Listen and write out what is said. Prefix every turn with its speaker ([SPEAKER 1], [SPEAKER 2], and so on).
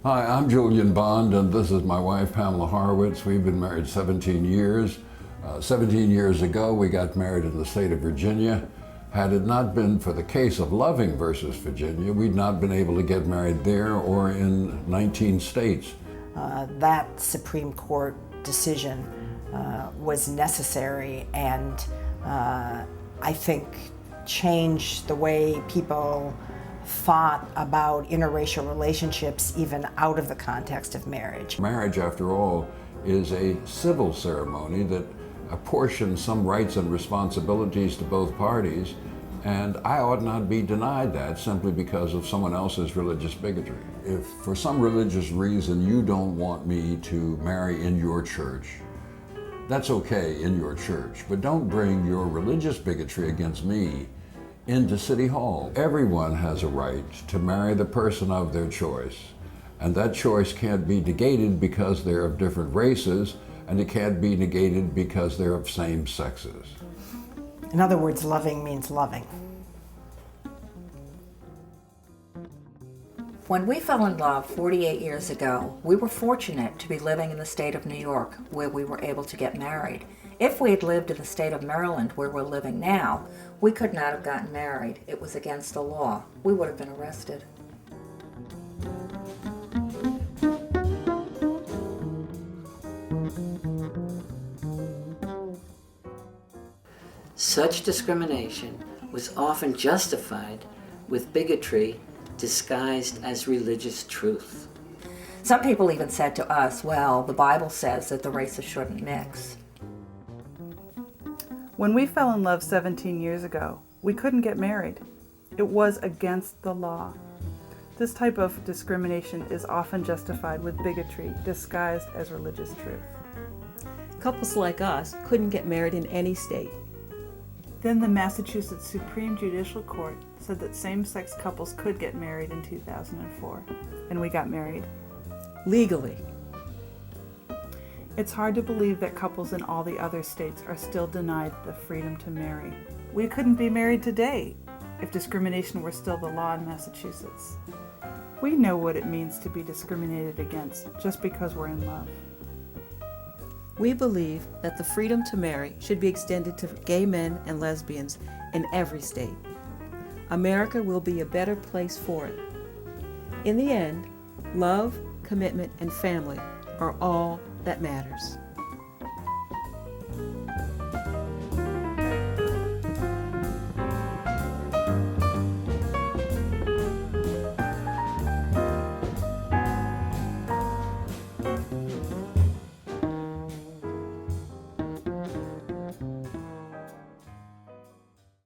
[SPEAKER 1] Hi, I'm Julian Bond, and this is my wife, Pamela Horowitz. We've been married 17 years. 17 years ago, we got married in the state of Virginia. Had it not been for the case of Loving versus Virginia, we'd not been able to get married there or in 19 states.
[SPEAKER 2] That Supreme Court decision was necessary and I think changed the way people thought about interracial relationships even out of the context of marriage.
[SPEAKER 1] Marriage, after all, is a civil ceremony that apportions some rights and responsibilities to both parties, and I ought not be denied that simply because of someone else's religious bigotry. If for some religious reason you don't want me to marry in your church, that's okay in your church, but don't bring your religious bigotry against me into City Hall. Everyone has a right to marry the person of their choice, and that choice can't be negated because they're of different races, and it can't be negated because they're of same sexes.
[SPEAKER 2] In other words, loving means loving.
[SPEAKER 3] When we fell in love 48 years ago, we were fortunate to be living in the state of New York, where we were able to get married. If we had lived in the state of Maryland, where we're living now, we could not have gotten married. It was against the law. We would have been arrested.
[SPEAKER 4] Such discrimination was often justified with bigotry disguised as religious truth.
[SPEAKER 3] Some people even said to us, well, the Bible says that the races shouldn't mix.
[SPEAKER 5] When we fell in love 17 years ago, we couldn't get married. It was against the law. This type of discrimination is often justified with bigotry disguised as religious truth.
[SPEAKER 6] Couples like us couldn't get married in any state.
[SPEAKER 5] Then the Massachusetts Supreme Judicial Court said that same-sex couples could get married in 2004, and we got married.
[SPEAKER 6] Legally.
[SPEAKER 5] It's hard to believe that couples in all the other states are still denied the freedom to marry. We couldn't be married today if discrimination were still the law in Massachusetts. We know what it means to be discriminated against just because we're in love.
[SPEAKER 6] We believe that the freedom to marry should be extended to gay men and lesbians in every state. America will be a better place for it. In the end, love, commitment, and family are all that matters.